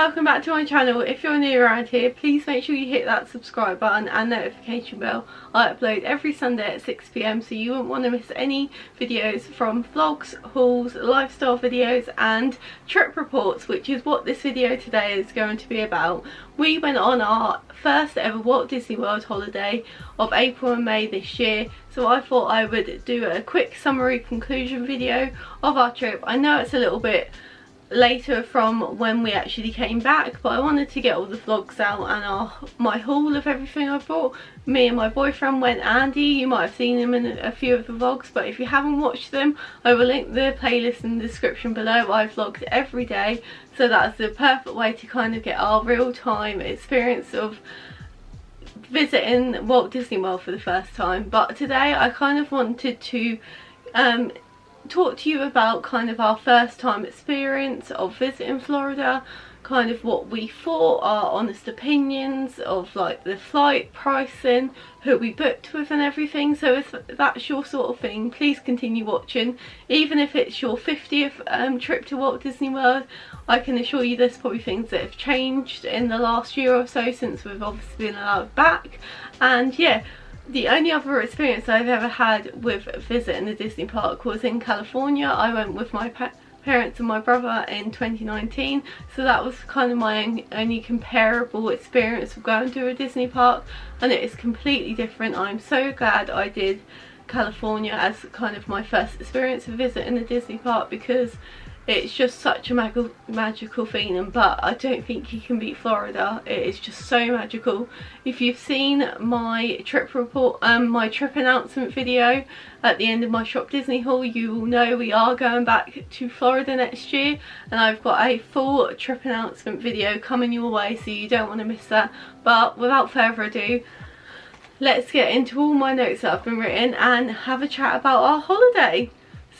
welcome back to my channel. If you're new around here, please make sure you hit that subscribe button and notification bell. I upload every Sunday at 6 PM, so you won't want to miss any videos from vlogs, hauls, lifestyle videos and trip reports, which is what this video today is going to be about. We went on our first ever Walt Disney World holiday of April and May this year, so I thought I would do a quick summary conclusion video of our trip. I know it's a little bit later from when we actually came back, but I wanted to get all the vlogs out and my haul of everything I bought. Me and my boyfriend went. Andy, you might have seen him in a few of the vlogs, but if you haven't watched them, I will link the playlist in the description below. I vlogged every day, so that's the perfect way to kind of get our real-time experience of visiting Walt Disney World for the first time. But today I kind of wanted to talk to you about kind of our first time experience of visiting Florida, kind of what we thought, our honest opinions of like the flight pricing, who we booked with and everything. So if that's your sort of thing, please continue watching. Even if it's your 50th trip to Walt Disney World, I can assure you there's probably things that have changed in the last year or so since we've obviously been allowed back. And yeah, the only other experience I've ever had with visiting the Disney park was in California. I went with my parents and my brother in 2019, so that was kind of my only comparable experience of going to a Disney park, and it is completely different. I'm so glad I did California as kind of my first experience of visiting a Disney park, because it's just such a magical feeling. But I don't think you can beat Florida. It is just so magical. If you've seen my trip report, my trip announcement video at the end of my Shop Disney haul, you will know we are going back to Florida next year, and I've got a full trip announcement video coming your way, so you don't want to miss that. But without further ado, let's get into all my notes that have been written and have a chat about our holiday.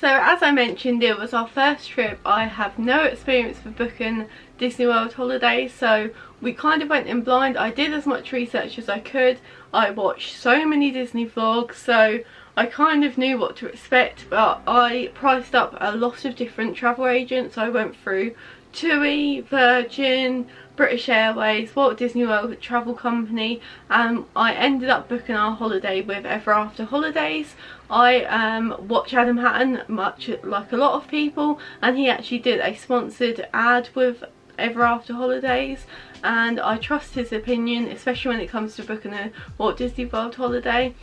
So as I mentioned, it was our first trip. I have no experience for booking Disney World holidays, so we kind of went in blind. I did as much research as I could. I watched so many Disney vlogs, so I kind of knew what to expect, but I priced up a lot of different travel agents. I went through TUI, Virgin, British Airways, Walt Disney World Travel Company, and I ended up booking our holiday with Ever After Holidays. I watch Adam Hatton, much like a lot of people, and he actually did a sponsored ad with Ever After Holidays, and I trust his opinion, especially when it comes to booking a Walt Disney World holiday.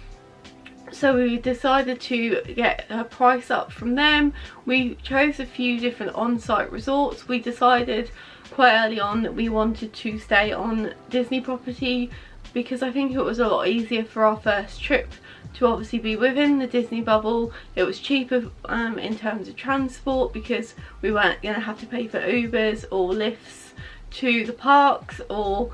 So we decided to get a price up from them. We chose a few different on-site resorts. We decided quite early on that we wanted to stay on Disney property, because I think it was a lot easier for our first trip to obviously be within the Disney bubble. It was cheaper in terms of transport, because we weren't going to have to pay for Ubers or lifts to the parks or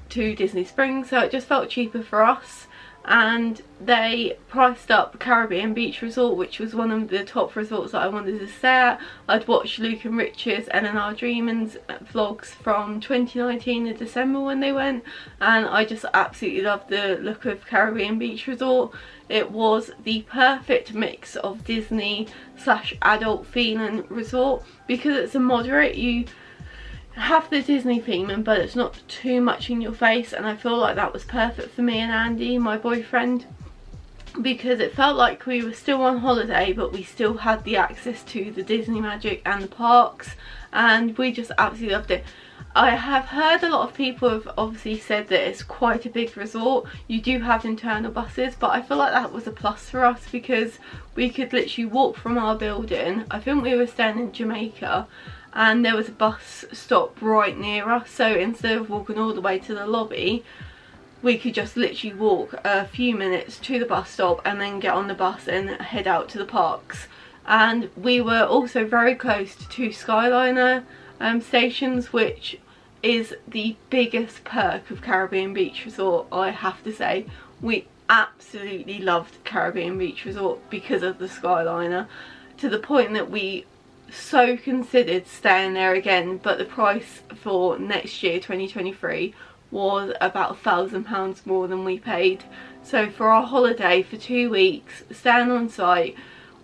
to Disney Springs, so it just felt cheaper for us. And they priced up Caribbean Beach Resort, which was one of the top resorts that I wanted to stay at. I'd watched Luke and Rich's Eleanor Dreamon's vlogs from 2019 in December when they went, and I just absolutely loved the look of Caribbean Beach Resort. It was the perfect mix of Disney / adult feeling resort, because it's a moderate, you have the Disney theme, but it's not too much in your face, and I feel like that was perfect for me and Andy, my boyfriend, because it felt like we were still on holiday but we still had the access to the Disney magic and the parks, and we just absolutely loved it. I have heard a lot of people have obviously said that it's quite a big resort. You do have internal buses, but I feel like that was a plus for us, because we could literally walk from our building. I think we were staying in Jamaica, and there was a bus stop right near us, so instead of walking all the way to the lobby, we could just literally walk a few minutes to the bus stop and then get on the bus and head out to the parks. And we were also very close to two Skyliner stations, which is the biggest perk of Caribbean Beach Resort, I have to say. We absolutely loved Caribbean Beach Resort because of the Skyliner, to the point that we so considered staying there again, but the price for next year, 2023, was about £1,000 more than we paid. So for our holiday for 2 weeks, staying on site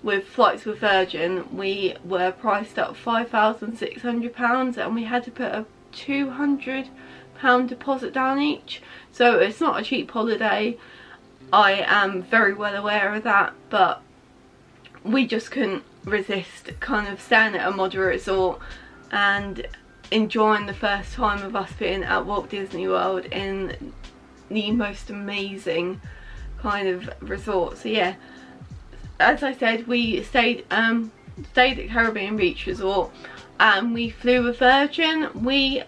with flights with Virgin, we were priced up £5,600, and we had to put a £200 deposit down each, so it's not a cheap holiday. I am very well aware of that, but we just couldn't resist kind of staying at a moderate resort and enjoying the first time of us being at Walt Disney World in the most amazing kind of resort. So yeah, as I said, we stayed at Caribbean Beach Resort, and we flew with Virgin. We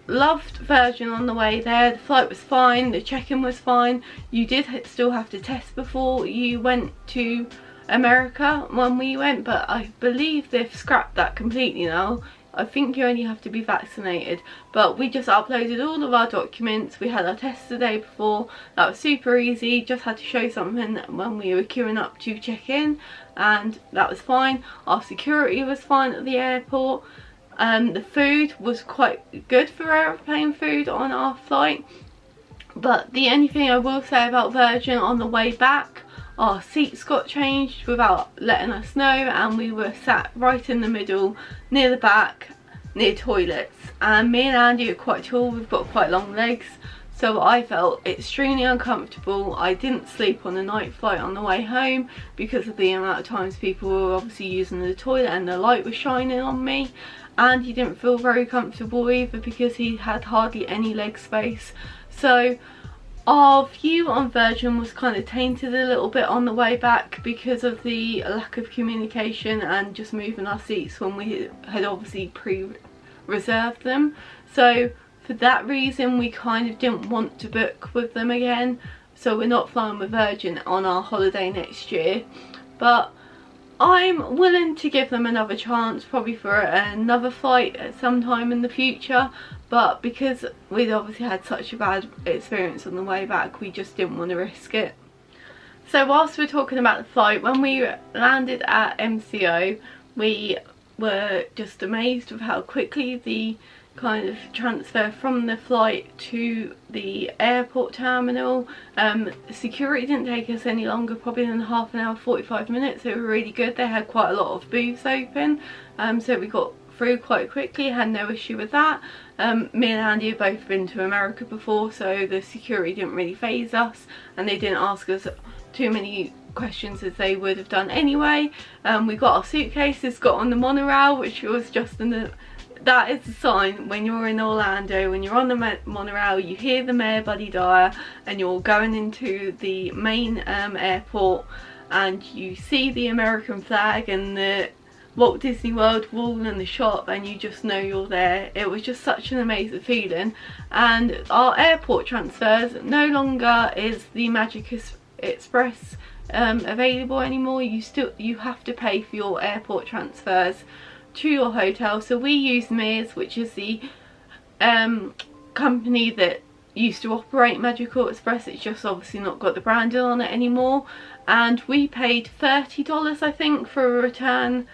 loved Virgin on the way there. The flight was fine, the check-in was fine. You did still have to test before you went to America when we went, but I believe they've scrapped that completely now. I think you only have to be vaccinated, but we just uploaded all of our documents. We had our tests the day before. That was super easy, just had to show something when we were queuing up to check in, and that was fine. Our security was fine at the airport. The food was quite good for airplane food on our flight, but the only thing I will say about Virgin, on the way back our seats got changed without letting us know, and we were sat right in the middle near the back, near toilets, and me and Andy are quite tall, we've got quite long legs, so I felt extremely uncomfortable. I didn't sleep on the night flight on the way home because of the amount of times people were obviously using the toilet and the light was shining on me, and he didn't feel very comfortable either because he had hardly any leg space. So our view on Virgin was kind of tainted a little bit on the way back because of the lack of communication and just moving our seats when we had obviously pre-reserved them. So for that reason we kind of didn't want to book with them again, so we're not flying with Virgin on our holiday next year. But I'm willing to give them another chance, probably for another flight at some time in the future, but because we'd obviously had such a bad experience on the way back, we just didn't want to risk it. So whilst we're talking about the flight, when we landed at MCO, we were just amazed with how quickly the kind of transfer from the flight to the airport terminal. Security didn't take us any longer, probably than half an hour, 45 minutes. They were really good. They had quite a lot of booths open, so we got through quite quickly, had no issue with that. Me and Andy have both been to America before, so the security didn't really faze us, and they didn't ask us too many questions as they would have done anyway. We got our suitcases, got on the monorail, which was just that is a sign when you're in Orlando, when you're on the monorail, you hear the Mayor Buddy Dyer and you're going into the main airport, and you see the American flag and the Walt Disney World wall and the shop, and you just know you're there. It was just such an amazing feeling. And our airport transfers, no longer is the Magic Express available anymore. You have to pay for your airport transfers to your hotel. So we use Mears, which is the company that used to operate Magical Express. It's just obviously not got the branding on it anymore, and we paid $30 I think for a return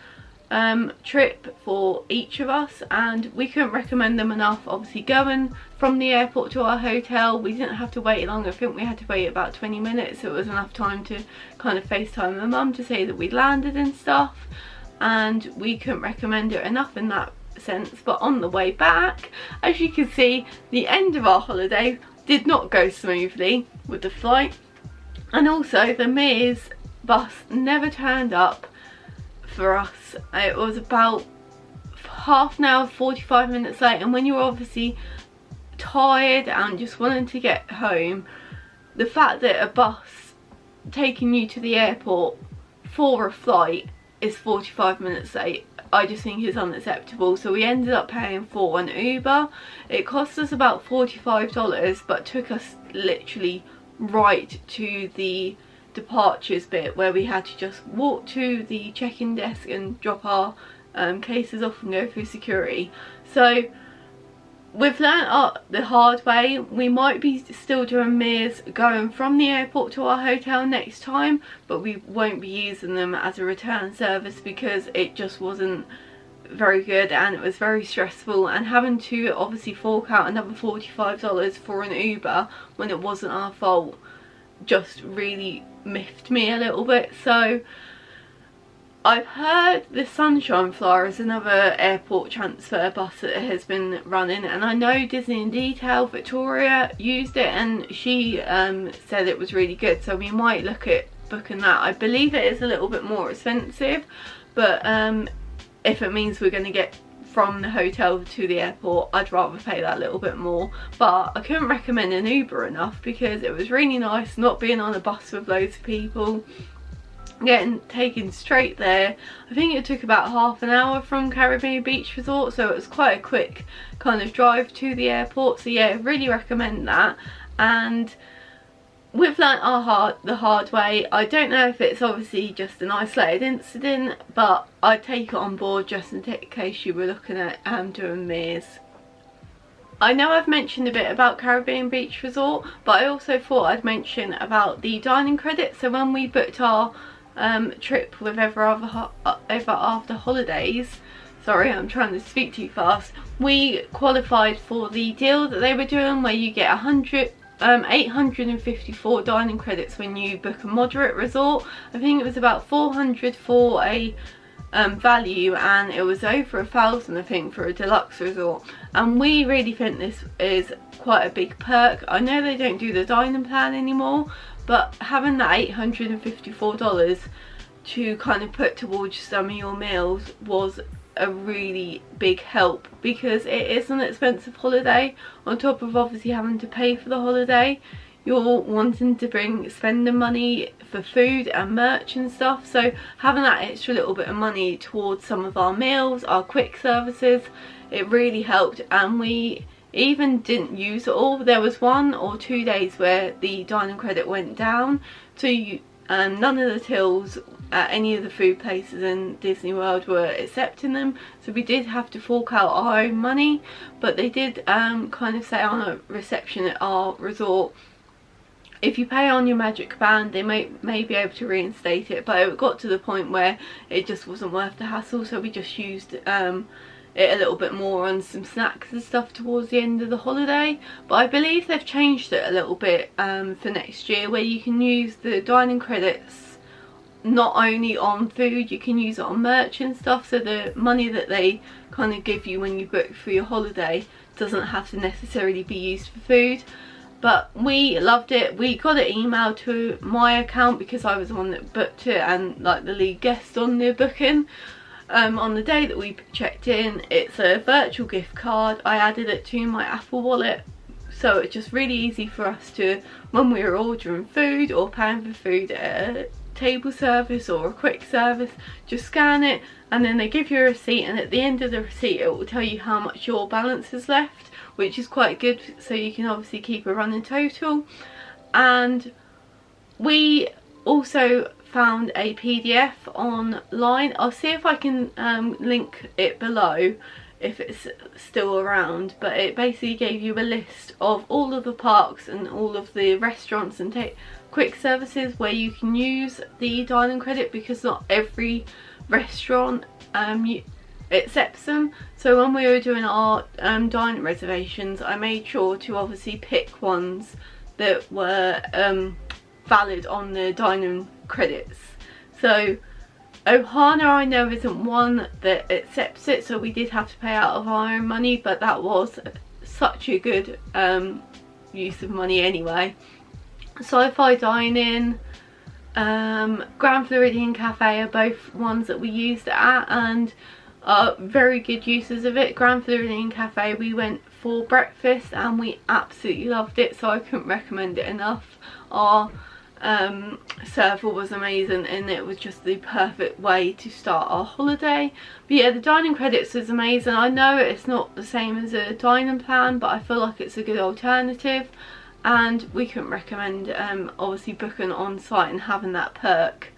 trip for each of us, and we couldn't recommend them enough. Obviously going from the airport to our hotel, we didn't have to wait long. I think we had to wait about 20 minutes, so it was enough time to kind of FaceTime my mum to say that we'd landed and stuff, and we couldn't recommend it enough in that sense. But on the way back, as you can see, the end of our holiday did not go smoothly with the flight, and also the Mears bus never turned up for us. It was about half an hour, 45 minutes late, and when you're obviously tired and just wanting to get home, the fact that a bus taking you to the airport for a flight is 45 minutes late, I just think is unacceptable. So we ended up paying for an Uber. It cost us about $45, but took us literally right to the departures bit where we had to just walk to the check-in desk and drop our cases off and go through security. So we've learnt the hard way. We might be still doing Mears going from the airport to our hotel next time, but we won't be using them as a return service because it just wasn't very good and it was very stressful, and having to obviously fork out another $45 for an Uber when it wasn't our fault just really miffed me a little bit. So I've heard the Sunshine Flyer is another airport transfer bus that has been running, and I know Disney in Detail, Victoria, used it and she said it was really good, so we might look at booking that. I believe it is a little bit more expensive, but if it means we're going to get from the hotel to the airport, I'd rather pay that little bit more. But I couldn't recommend an Uber enough because it was really nice not being on a bus with loads of people, getting taken straight there. I think it took about half an hour from Caribbean Beach Resort, so it was quite a quick kind of drive to the airport. So yeah, really recommend that. And we've learnt the hard way. I don't know if it's obviously just an isolated incident, but I'd take it on board just in case you were looking at doing Mears. I know I've mentioned a bit about Caribbean Beach Resort, but I also thought I'd mention about the dining credit. So when we booked our trip with Ever After Holidays, sorry, I'm trying to speak too fast, we qualified for the deal that they were doing where you get 854 dining credits when you book a moderate resort. I think it was about 400 for a value, and it was over 1,000 I think for a deluxe resort, and we really think this is quite a big perk. I know they don't do the dining plan anymore, but having that $854 to kind of put towards some of your meals was a really big help, because it is an expensive holiday. On top of obviously having to pay for the holiday, you're wanting to spend the money for food and merch and stuff, so having that extra little bit of money towards some of our meals, our quick services, it really helped. And we even didn't use it all. There was 1 or 2 days where the dining credit went down, so none of the tills at any of the food places in Disney World were accepting them, so we did have to fork out our own money. But they did kind of say on a reception at our resort, if you pay on your magic band, they may be able to reinstate it, but it got to the point where it just wasn't worth the hassle, so we just used it a little bit more on some snacks and stuff towards the end of the holiday. But I believe they've changed it a little bit for next year, where you can use the dining credits not only on food, you can use it on merch and stuff, so the money that they kind of give you when you book for your holiday doesn't have to necessarily be used for food. But we loved it. We got it emailed to my account because I was the one that booked it and like the lead guest on the booking. On the day that we checked in, it's a virtual gift card. I added it to my Apple Wallet, so it's just really easy for us to, when we were ordering food or paying for food at a table service or a quick service, just scan it and then they give you a receipt, and at the end of the receipt it will tell you how much your balance is left, which is quite good, so you can obviously keep a running total. And we also found a PDF online. I'll see if I can link it below if it's still around, but it basically gave you a list of all of the parks and all of the restaurants and quick services where you can use the dining credit, because not every restaurant accepts them. So when we were doing our dining reservations, I made sure to obviously pick ones that were valid on the dining credits. So Ohana, I know, isn't one that accepts it, so we did have to pay out of our own money, but that was such a good use of money anyway. Sci-Fi Dining, Grand Floridian Cafe are both ones that we used it at, and are very good uses of it. Grand Floridian Cafe, we went for breakfast and we absolutely loved it, so I couldn't recommend it enough. Our server was amazing, and it was just the perfect way to start our holiday. But yeah, the dining credits was amazing. I know it's not the same as a dining plan, but I feel like it's a good alternative, and we couldn't recommend obviously booking on site and having that perk.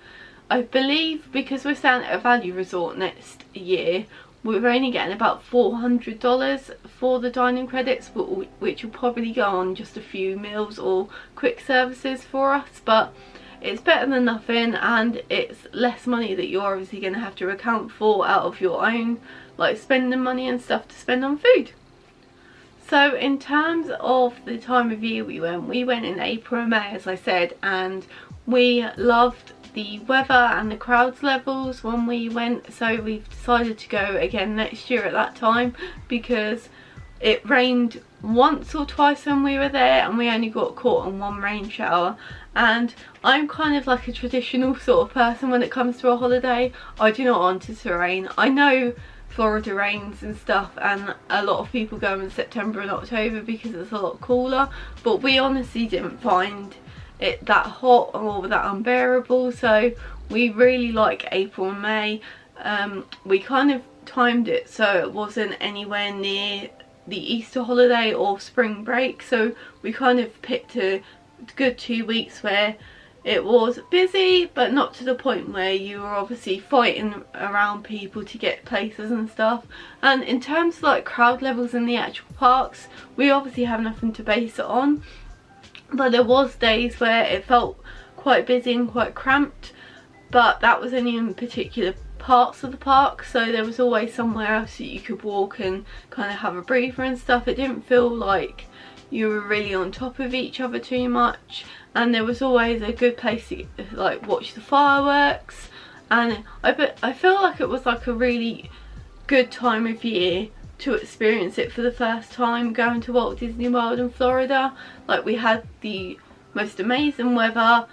I believe because we're staying at a value resort next year, we're only getting about $400 for the dining credits, which will probably go on just a few meals or quick services for us. But it's better than nothing, and it's less money that you're obviously going to have to account for out of your own, like spending money and stuff to spend on food. So in terms of the time of year we went in April and May, as I said, and we loved the weather and the crowds levels when we went, so we've decided to go again next year at that time, because it rained once or twice when we were there and we only got caught on one rain shower. And I'm kind of like a traditional sort of person when it comes to a holiday. I do not want it to rain. I know Florida rains and stuff, and a lot of people go in September and October because it's a lot cooler, but we honestly didn't find it that hot or that unbearable, so we really like April and May. We kind of timed it so it wasn't anywhere near the Easter holiday or spring break, so we kind of picked a good 2 weeks where it was busy but not to the point where you were obviously fighting around people to get places and stuff. And in terms of like crowd levels in the actual parks, we obviously have nothing to base it on, but there was days where it felt quite busy and quite cramped, but that was only in particular parts of the park, so there was always somewhere else that you could walk and kind of have a breather and stuff. It didn't feel like you were really on top of each other too much, and there was always a good place to like watch the fireworks. And I feel like it was like a really good time of year to experience it for the first time, going to Walt Disney World in Florida. Like, we had the most amazing weather,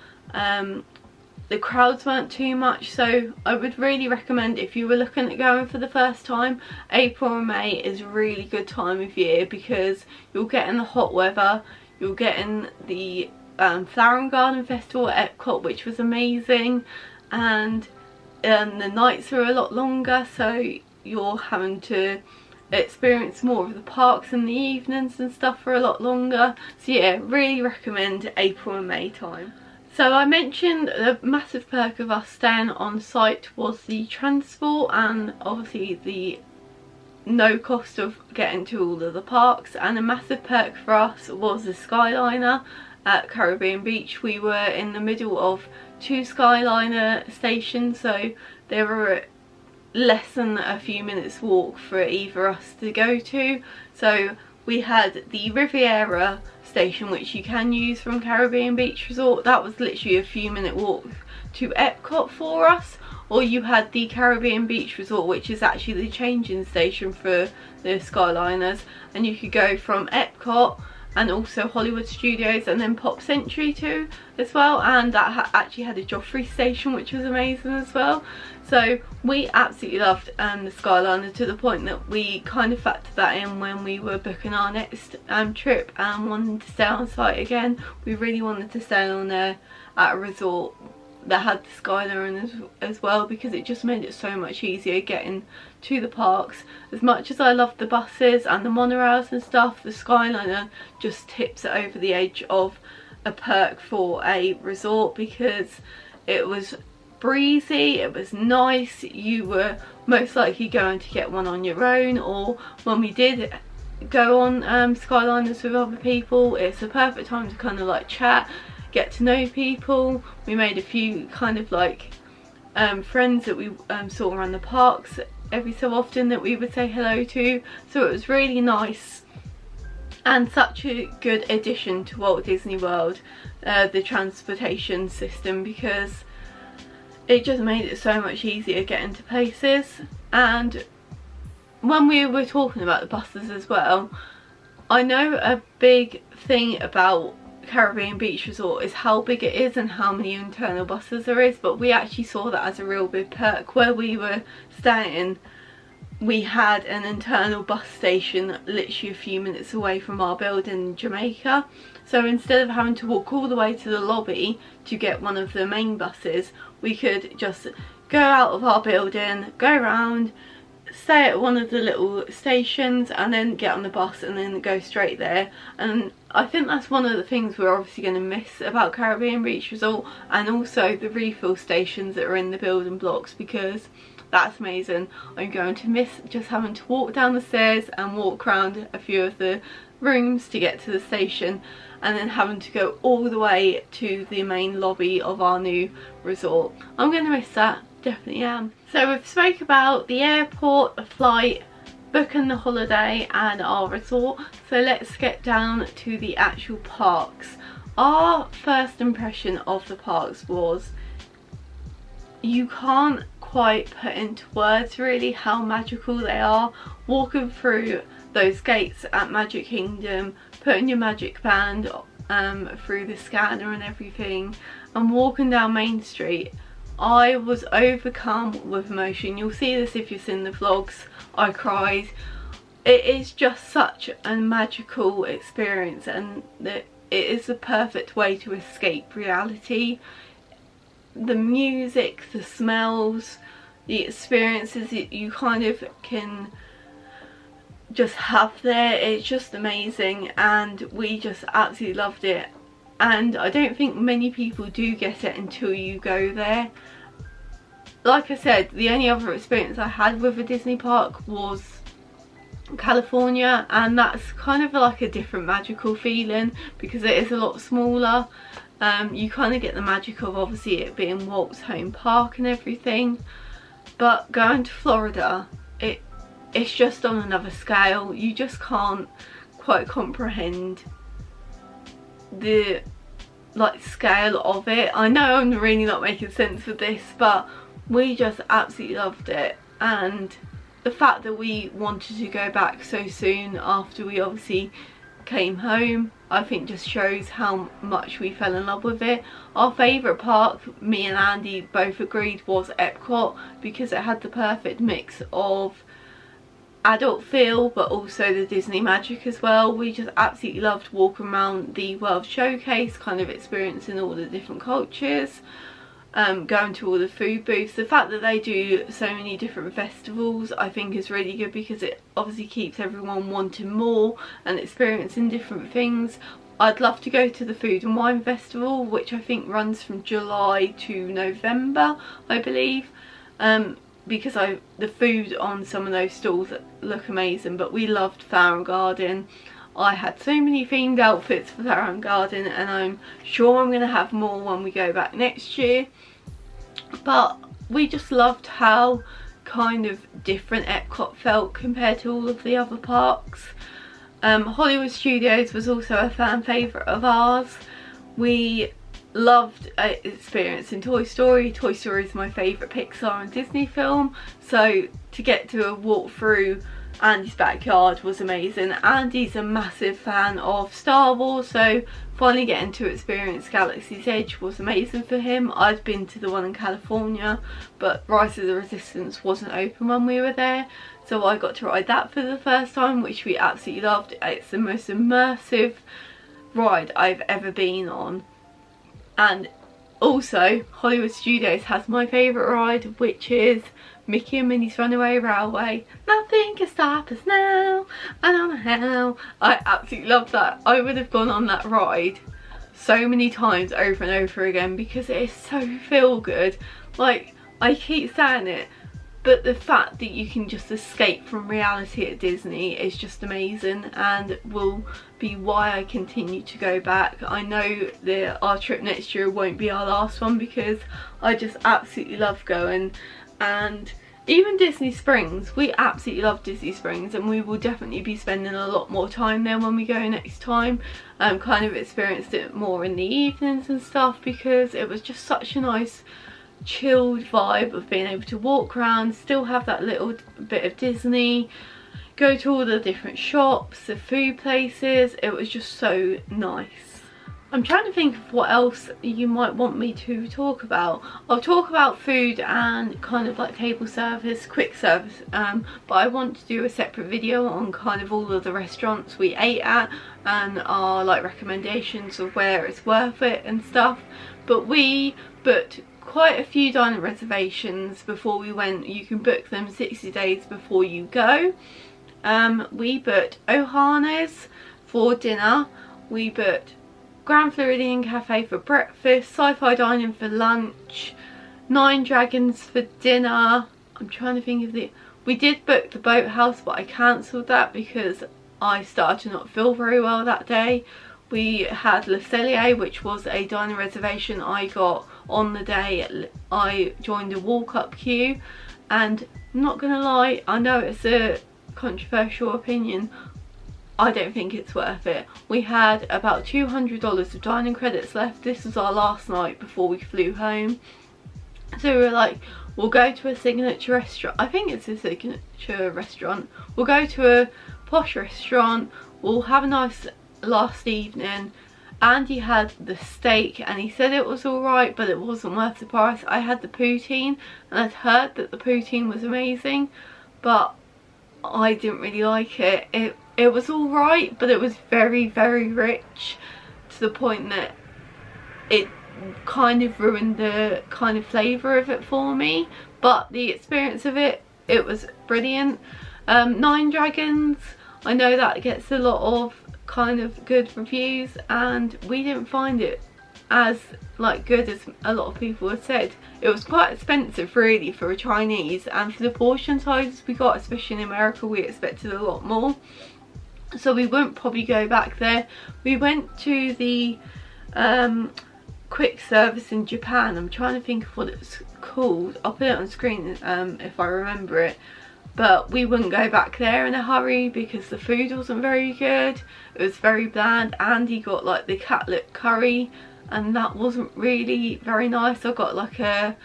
the crowds weren't too much, so I would really recommend, if you were looking at going for the first time, April and May is a really good time of year, because you'll get in the hot weather, you'll get in the Flower and Garden Festival at Epcot, which was amazing, and the nights are a lot longer, so you're having to experience more of the parks in the evenings and stuff for a lot longer. So yeah, really recommend April and May time. So I mentioned the massive perk of us staying on site was the transport, and obviously the no cost of getting to all of the parks, and a massive perk for us was the Skyliner at Caribbean Beach. We were in the middle of 2 Skyliner stations, so there were less than a few minutes walk for either us to go to. So we had the Riviera station, which you can use from Caribbean Beach Resort. That was literally a few minute walk to Epcot for us. Or you had the Caribbean Beach Resort, which is actually the changing station for the Skyliners, and you could go from Epcot and also Hollywood Studios and then Pop Century too as well, and that actually had a Joffrey station, which was amazing as well. So we absolutely loved the Skyliner, to the point that we kind of factored that in when we were booking our next trip and wanting to stay on site again. We really wanted to stay on there at a resort that had the Skyliner as well, because it just made it so much easier getting to the parks. As much as I love the buses and the monorails and stuff, the Skyliner just tips it over the edge of a perk for a resort, because it was breezy, it was nice, you were most likely going to get one on your own, or when we did go on Skyliners with other people, it's a perfect time to kind of like chat, get to know people. We made a few kind of like friends that we saw around the parks every so often that we would say hello to, so it was really nice and such a good addition to Walt Disney World, the transportation system, because it just made it so much easier getting to places. And when we were talking about the buses as well, I know a big thing about Caribbean Beach Resort is how big it is and how many internal buses there is, but we actually saw that as a real big perk. Where we were staying, we had an internal bus station literally a few minutes away from our building in Jamaica, so instead of having to walk all the way to the lobby to get one of the main buses, we could just go out of our building, go around, stay at one of the little stations and then get on the bus and then go straight there. And I think that's one of the things we're obviously going to miss about Caribbean Beach Resort, and also the refill stations that are in the building blocks, because that's amazing. I'm going to miss just having to walk down the stairs and walk around a few of the rooms to get to the station, and then having to go all the way to the main lobby of our new resort. I'm going to miss that, definitely am. So we've spoke about the airport, the flight, booking the holiday and our resort, so let's get down to the actual parks. Our first impression of the parks was you can't quite put into words really how magical they are. Walking through those gates at Magic Kingdom, putting your magic band through the scanner and everything, and walking down Main Street, I was overcome with emotion. You'll see this if you've seen the vlogs. I cried. It is just such a magical experience, and it is the perfect way to escape reality. The music, the smells, the experiences that you kind of can just have there, it's just amazing, and we just absolutely loved it. And I don't think many people do get it until you go there. Like I said, the only other experience I had with a Disney park was California, and that's kind of like a different magical feeling because it is a lot smaller. You kind of get the magic of obviously it being Walt's home park and everything, but going to Florida, it's just on another scale. You just can't quite comprehend the scale of it. I know I'm really not making sense with this, but we just absolutely loved it, and the fact that we wanted to go back so soon after we obviously came home, I think just shows how much we fell in love with it. Our favourite park, me and Andy both agreed, was Epcot, because it had the perfect mix of adult feel but also the Disney magic as well. We just absolutely loved walking around the World Showcase, kind of experiencing all the different cultures, going to all the food booths. The fact that they do so many different festivals I think is really good, because it obviously keeps everyone wanting more and experiencing different things. I'd love to go to the Food and Wine Festival, which I think runs from July to November, I believe, because the food on some of those stalls look amazing. But we loved Flower and Garden. I had so many themed outfits for Flower and Garden, and I'm sure I'm going to have more when we go back next year. But we just loved how kind of different Epcot felt compared to all of the other parks. Hollywood Studios was also a fan favourite of ours. We loved experiencing Toy Story. Toy Story is my favourite Pixar and Disney film, so to get to a walk through Andy's backyard was amazing. Andy's a massive fan of Star Wars, so finally getting to experience Galaxy's Edge was amazing for him. I'd been to the one in California, but Rise of the Resistance wasn't open when we were there, so I got to ride that for the first time, which we absolutely loved. It's the most immersive ride I've ever been on. And also Hollywood Studios has my favourite ride, which is Mickey and Minnie's Runaway Railway. Nothing can stop us now, I don't know how. I absolutely love that. I would have gone on that ride so many times over and over again because it is so feel good. Like, I keep saying it, but the fact that you can just escape from reality at Disney is just amazing, and will be why I continue to go back. I know that our trip next year won't be our last one because I just absolutely love going. And even Disney Springs, we absolutely love Disney Springs, and we will definitely be spending a lot more time there when we go next time. Kind of experienced it more in the evenings and stuff, because it was just such a nice chilled vibe of being able to walk around, still have that little bit of Disney, go to all the different shops, the food places. It was just so nice. I'm trying to think of what else you might want me to talk about. I'll talk about food and kind of like table service, quick service, but I want to do a separate video on kind of all of the restaurants we ate at and our like recommendations of where it's worth it and stuff. But we booked quite a few dining reservations before we went. You can book them 60 days before you go. We booked Ohana's for dinner, we booked Grand Floridian Cafe for breakfast, Sci-Fi Dining for lunch, Nine Dragons for dinner. I'm trying to think of we did book the Boathouse, but I cancelled that because I started to not feel very well that day. We had Le Cellier, which was a dining reservation I got on the day I joined a walk-up queue, and I'm not gonna lie, I know it's a controversial opinion, I don't think it's worth it. We had about $200 of dining credits left. This was our last night before we flew home, So we were like, we'll go to a signature restaurant. I think it's a signature restaurant. We'll go to a posh restaurant. We'll have a nice last evening. Andy had the steak and he said it was alright, but it wasn't worth the price. I had the poutine and I'd heard that the poutine was amazing, but I didn't really like it. It was alright, but it was very, very rich to the point that it kind of ruined the kind of flavour of it for me. But the experience of it was brilliant. Nine Dragons, I know that gets a lot of kind of good reviews, and we didn't find it as like good as a lot of people had said. It was quite expensive really for a Chinese, and for the portion sizes we got, especially in America, we expected a lot more, so we wouldn't probably go back there. We went to the quick service in Japan. I'm trying to think of what it's called. I'll put it on screen if I remember it. But we wouldn't go back there in a hurry because the food wasn't very good. It was very bland. Andy got like the catlet curry and that wasn't really very nice. I got like a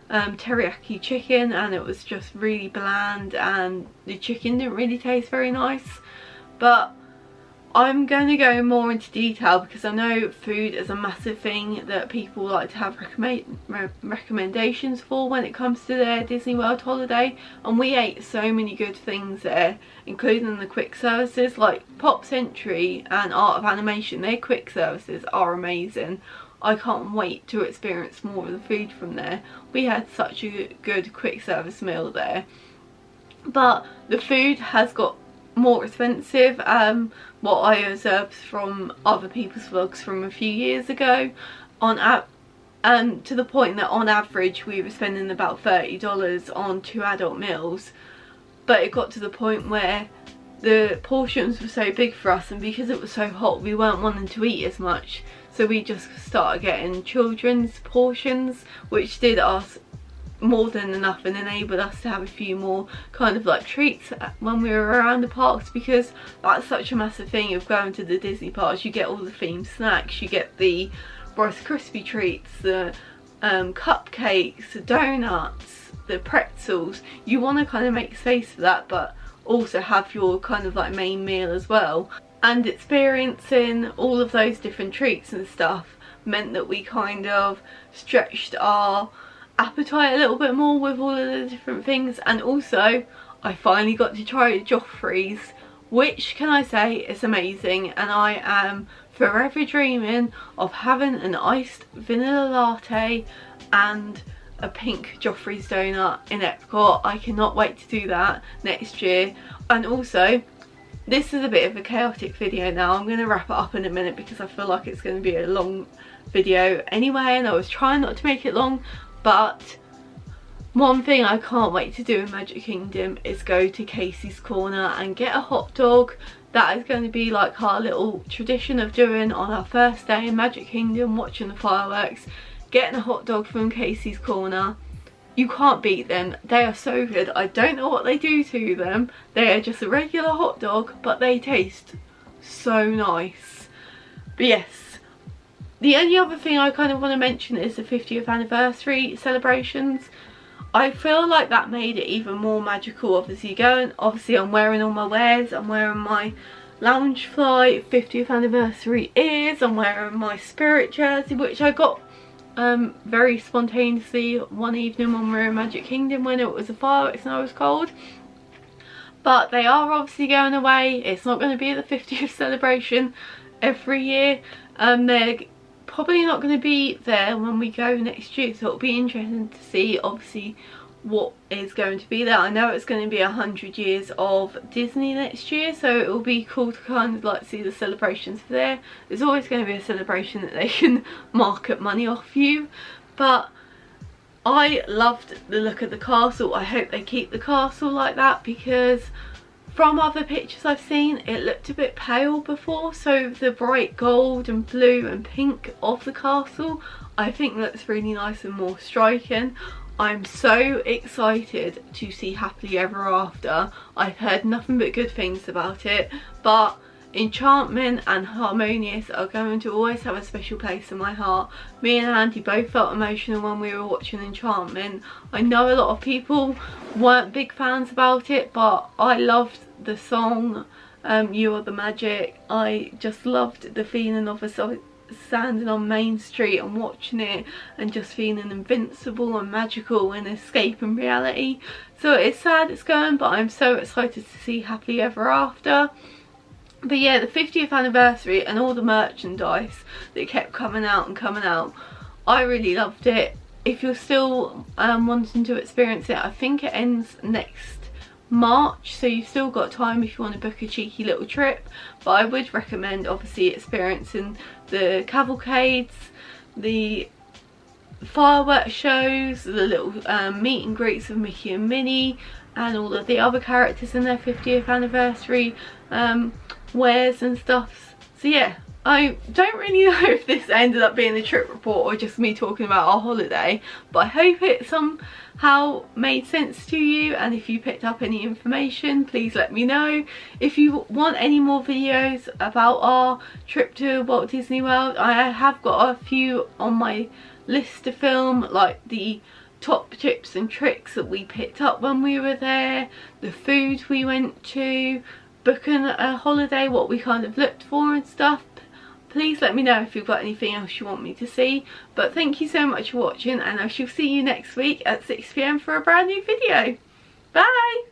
teriyaki chicken and it was just really bland, and the chicken didn't really taste very nice. But I'm going to go more into detail because I know food is a massive thing that people like to have recommendations for when it comes to their Disney World holiday, and we ate so many good things there, including the quick services like Pop Century and Art of Animation. Their quick services are amazing. I can't wait to experience more of the food from there. We had such a good quick service meal there. But the food has got more expensive, what I observed from other people's vlogs from a few years ago, to the point that on average we were spending about $30 on 2 adult meals. But it got to the point where the portions were so big for us, and because it was so hot we weren't wanting to eat as much, so we just started getting children's portions, which did us more than enough and enabled us to have a few more kind of like treats when we were around the parks, because that's such a massive thing of going to the Disney parks. You get all the themed snacks, you get the Rice Krispie treats, the cupcakes, the donuts, the pretzels. You want to kind of make space for that, but also have your kind of like main meal as well. And experiencing all of those different treats and stuff meant that we kind of stretched our appetite a little bit more with all of the different things. And also I finally got to try Joffrey's, which, can I say, is amazing, and I am forever dreaming of having an iced vanilla latte and a pink Joffrey's donut in Epcot. I cannot wait to do that next year. And also, this is a bit of a chaotic video now. I'm going to wrap it up in a minute because I feel like it's going to be a long video anyway, and I was trying not to make it long. But one thing I can't wait to do in Magic Kingdom is go to Casey's Corner and get a hot dog. That is going to be like our little tradition of doing on our first day in Magic Kingdom, watching the fireworks, getting a hot dog from Casey's Corner. You can't beat them. They are so good. I don't know what they do to them. They are just a regular hot dog, but they taste so nice. But yes, the only other thing I kind of want to mention is the 50th anniversary celebrations. I feel like that made it even more magical. Obviously I'm wearing all my wares. I'm wearing my Loungefly 50th anniversary ears. I'm wearing my Spirit jersey, which I got very spontaneously one evening when we were in Magic Kingdom when it was a fireworks and I was cold. But they are obviously going away. It's not going to be the 50th celebration every year. They're probably not going to be there when we go next year, so it'll be interesting to see obviously what is going to be there. I know it's going to be 100 years of Disney next year, so it will be cool to kind of like see the celebrations there. There's always going to be a celebration that they can market money off you. But I loved the look of the castle. I hope they keep the castle like that, because from other pictures I've seen, it looked a bit pale before, so the bright gold and blue and pink of the castle I think looks really nice and more striking. I'm so excited to see Happily Ever After. I've heard nothing but good things about it, but Enchantment and Harmonious are going to always have a special place in my heart. Me and Andy both felt emotional when we were watching Enchantment. I know a lot of people weren't big fans about it, but I loved the song You Are the Magic. I just loved the feeling of us standing on Main Street and watching it and just feeling invincible and magical and escaping reality. So it's sad it's going, but I'm so excited to see Happily Ever After. But yeah, the 50th anniversary and all the merchandise that kept coming out and coming out, I really loved it. If you're still wanting to experience it, I think it ends next March, so you've still got time if you want to book a cheeky little trip. But I would recommend obviously experiencing the cavalcades, the fireworks shows, the little meet and greets of Mickey and Minnie and all of the other characters in their 50th anniversary wares and stuff. So yeah, I don't really know if this ended up being a trip report or just me talking about our holiday, but I hope it somehow made sense to you, and if you picked up any information, please let me know. If you want any more videos about our trip to Walt Disney World, I have got a few on my list to film, like the top tips and tricks that we picked up when we were there, the food we went to, booking a holiday, what we kind of looked for and stuff. Please let me know if you've got anything else you want me to see. But thank you so much for watching, and I shall see you next week at 6 PM for a brand new video. Bye!